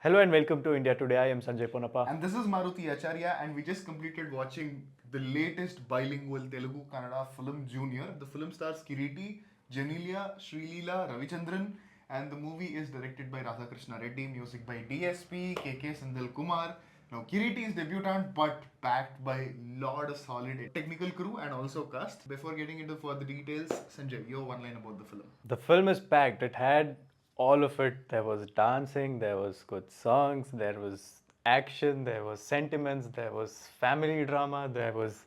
Hello and welcome to India Today. I am Sanjay Ponappa. And this is Maruti Acharya, and we just completed watching the latest bilingual Telugu Kannada film Junior. The film stars Kireeti, Genelia, Sreeleela, Ravi Chandran, and the movie is directed by Radha Krishna Reddy, music by DSP, KK Sandal Kumar. Now, Kireeti is debutant but backed by lot of solid technical crew and also cast. Before getting into further details, Sanjay, your one line about the film. The film is packed. It had all of it. There was dancing, there was good songs, there was action, there was sentiments, there was family drama, there was,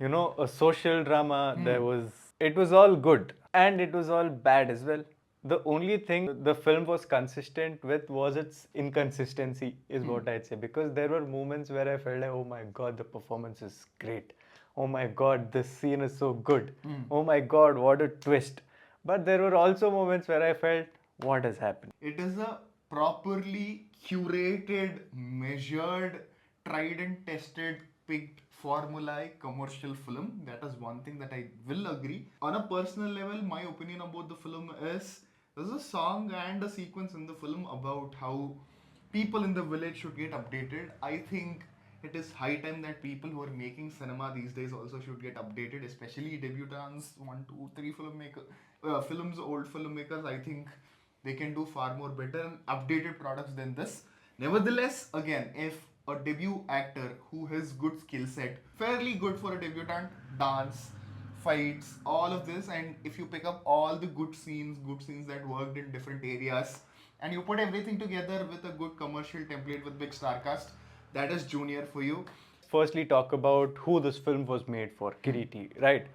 a social drama, there was. It was all good and it was all bad as well. The only thing the film was consistent with was its inconsistency, is what I'd say. Because there were moments where I felt like, oh my god, the performance is great. Oh my god, this scene is so good. Oh my god, what a twist. But there were also moments where I felt, what has happened? It is a properly curated, measured, tried and tested, picked formula commercial film. That is one thing that I will agree. On a personal level, my opinion about the film is there's a song and a sequence in the film about how people in the village should get updated. I think it is high time that people who are making cinema these days also should get updated, especially debutants, one, two, three old filmmakers. I think they can do far more better and updated products than this. Nevertheless, again, if a debut actor who has good skill set, fairly good for a debutant, dance, fights, all of this, and if you pick up all the good scenes that worked in different areas, and you put everything together with a good commercial template with big star cast, that is Junior for you. Firstly, talk about who this film was made for, Kireeti, right?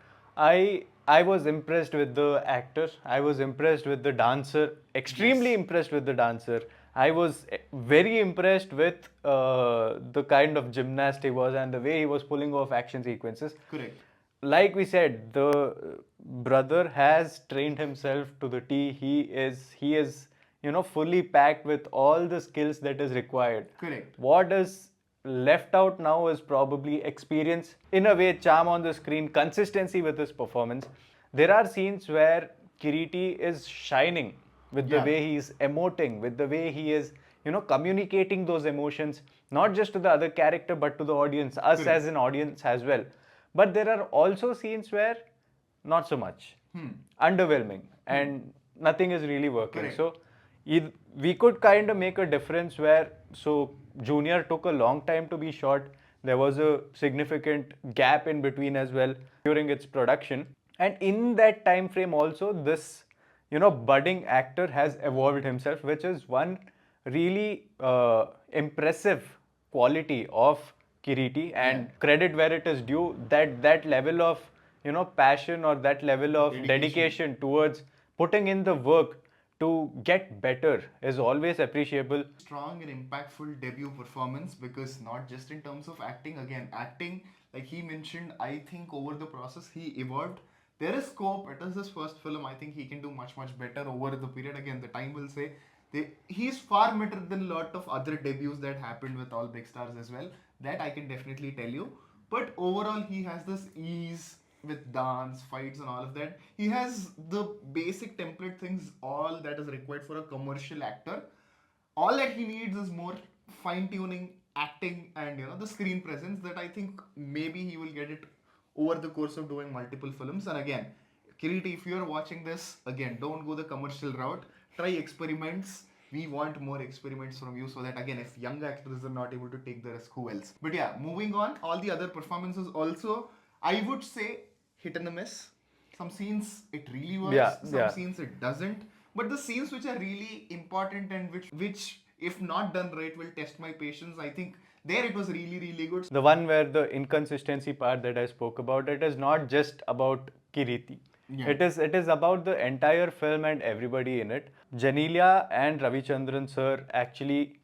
I was impressed with the actor. I was impressed with the dancer. Extremely impressed with the dancer. I was very impressed with the kind of gymnast he was and the way he was pulling off action sequences. Correct. Like we said, the brother has trained himself to the T. He is fully packed with all the skills that is required. Correct. What is left out now is probably experience, in a way, charm on the screen, consistency with his performance. There are scenes where Kireeti is shining with the way he is emoting, with the way he is, communicating those emotions, not just to the other character, but to the audience, us as an audience as well. But there are also scenes where not so much, underwhelming, and nothing is really working. Correct. So we could kind of make a difference where, so Junior took a long time to be shot. There was a significant gap in between as well during its production, and in that time frame also, this budding actor has evolved himself, which is one really impressive quality of Kireeti, and credit where it is due. That level of passion, or that level of dedication towards putting in the work to get better is always appreciable. Strong and impactful debut performance, because not just in terms of acting, again, acting, like he mentioned, I think over the process he evolved. There is scope. It is his first film. I think he can do much better over the period. Again, the time will say. He's far better than a lot of other debuts that happened with all big stars as well. That I can definitely tell you. But overall, he has this ease with dance, fights, and all of that. He has the basic template things, all that is required for a commercial actor. All that he needs is more fine tuning, acting, and the screen presence. That I think maybe he will get it over the course of doing multiple films. And again, Kireeti, if you're watching this, again, don't go the commercial route. Try experiments. We want more experiments from you, so that again, if young actors are not able to take the risk, who else? But yeah, moving on, all the other performances also, I would say, hit and a miss. Some scenes it really works, some scenes it doesn't. But the scenes which are really important and which if not done right will test my patience, I think there it was really good. The one where the inconsistency part that I spoke about, it is not just about Kireeti. It is about the entire film and everybody in it. Genelia and Ravi Chandran sir actually,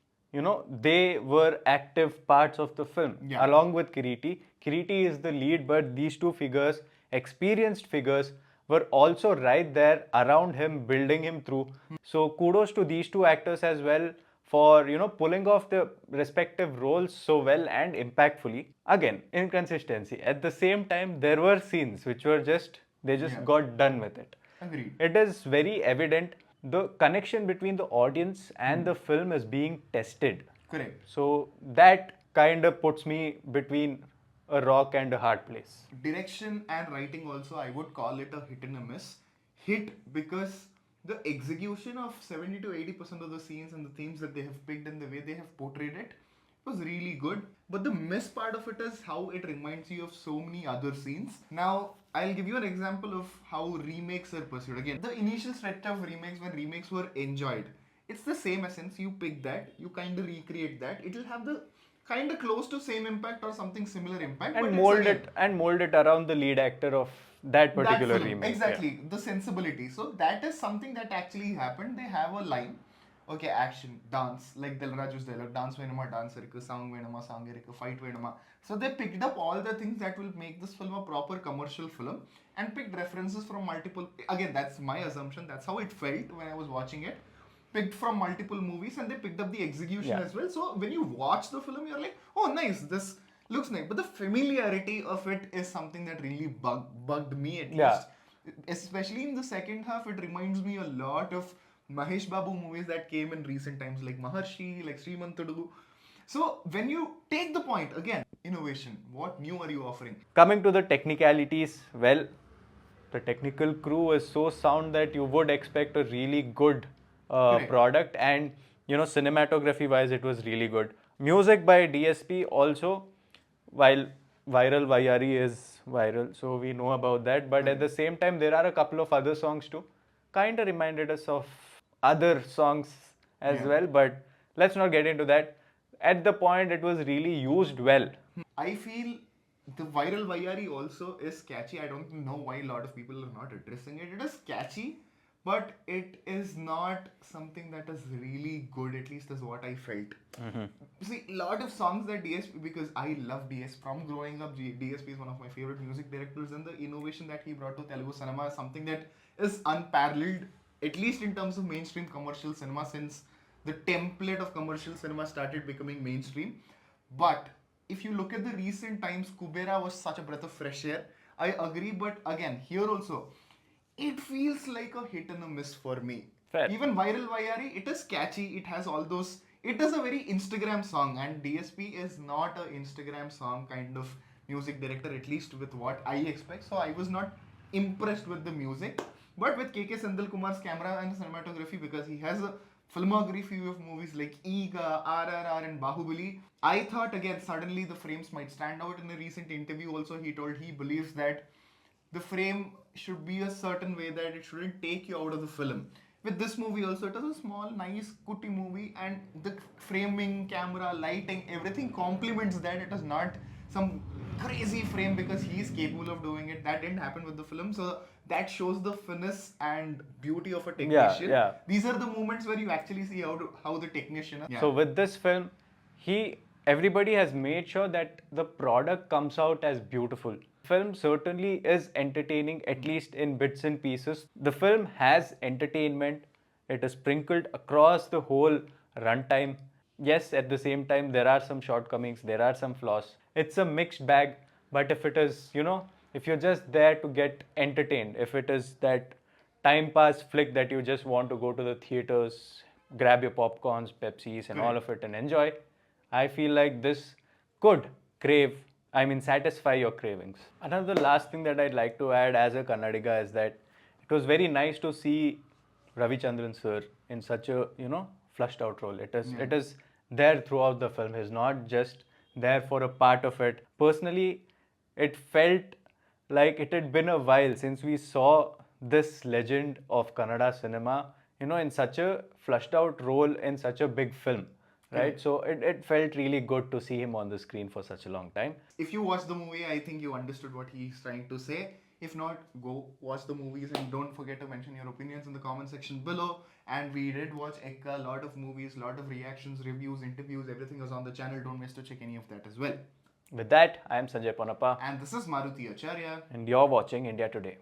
they were active parts of the film along with Kireeti. Kireeti is the lead, but these two figures, experienced figures, were also right there around him, building him through. So kudos to these two actors as well for pulling off the respective roles so well and impactfully. Again, inconsistency. At the same time, there were scenes which were just got done with it. Agreed. It is very evident the connection between the audience and the film is being tested. Correct. So that kind of puts me between a rock and a hard place. Direction and writing also, I would call it a hit and a miss. Hit because the execution of 70 to 80% of the scenes and the themes that they have picked and the way they have portrayed it was really good. But the miss part of it is how it reminds you of so many other scenes. Now, I'll give you an example of how remakes are pursued. Again, the initial stretch of remakes, when remakes were enjoyed, it's the same essence. You pick that, you kind of recreate that. It'll have the kind of close to same impact or something similar impact. And but mold it's again, it and mold it around the lead actor of that particular film, remake. exactly, the sensibility. So that is something that actually happened. They have a line, okay, action, dance, like Dilraju's dialogue, dance venama, dance irukku, song venama, song irukku, fight venama. So they picked up all the things that will make this film a proper commercial film and picked references from multiple. Again, that's my assumption. That's how it felt when I was watching it. Picked from multiple movies and they picked up the execution Yeah. as well. So when you watch the film, you're like, oh, nice, this looks nice. But the familiarity of it is something that really bugged me at Yeah. least. Especially in the second half, it reminds me a lot of Mahesh Babu movies that came in recent times, like Maharshi, like Srimantudu. So when you take the point, again, innovation, what new are you offering? Coming to the technicalities, well, the technical crew is so sound that you would expect a really good Correct. product, and cinematography wise, it was really good. Music by DSP also, while viral Vayari is viral, so we know about that, but at the same time, there are a couple of other songs too, kind of reminded us of other songs as Yeah. well, but let's not get into that. At the point, it was really used well. I feel the viral Vayari also is catchy. I don't know why a lot of people are not addressing it. It is catchy, but it is not something that is really good, at least is what I felt. See, a lot of songs that DSP, because I love DSP from growing up, DSP is one of my favorite music directors, and the innovation that he brought to Telugu cinema is something that is unparalleled, at least in terms of mainstream commercial cinema, since the template of commercial cinema started becoming mainstream. But if you look at the recent times, Kubera was such a breath of fresh air. I agree, but again, here also, it feels like a hit and a miss for me. Fair. Even Viral Vayari, it is catchy, it has all those. It is a very Instagram song, and DSP is not a Instagram song kind of music director, at least with what I expect. So I was not impressed with the music. But with KK Sendil Kumar's camera and cinematography, because he has a filmography of movies like Eega, RRR, and Bahubali, I thought again suddenly the frames might stand out. In a recent interview, also he told he believes that the frame should be a certain way that it shouldn't take you out of the film. With this movie also, it is a small, nice, cutie movie, and the framing, camera, lighting, everything complements that. It is not some crazy frame because he is capable of doing it. That didn't happen with the film, so that shows the finesse and beauty of a technician. yeah. These are the moments where you actually see how the technician. Yeah. So with this film, everybody has made sure that the product comes out as beautiful. Film certainly is entertaining, at least in bits and pieces. The film has entertainment. It is sprinkled across the whole runtime. Yes, at the same time, there are some shortcomings, there are some flaws. It's a mixed bag, but if it is, if you're just there to get entertained, if it is that time pass flick that you just want to go to the theaters, grab your popcorns, Pepsis, and all of it and enjoy, I feel like this could satisfy your cravings. Another last thing that I'd like to add as a Kannadiga is that it was very nice to see Ravi Chandran sir in such a, flushed out role. It is there throughout the film. He's not just there for a part of it. Personally, it felt like it had been a while since we saw this legend of Kannada cinema, in such a flushed out role in such a big film, right? So it felt really good to see him on the screen for such a long time. If you watch the movie, I think you understood what he's trying to say. If not, go watch the movies and don't forget to mention your opinions in the comment section below. And we did watch Ekka, a lot of movies, lot of reactions, reviews, interviews, everything was on the channel. Don't miss to check any of that as well. With that, I am Sanjay Ponappa, And this is Maruti Acharya. and you're watching India Today.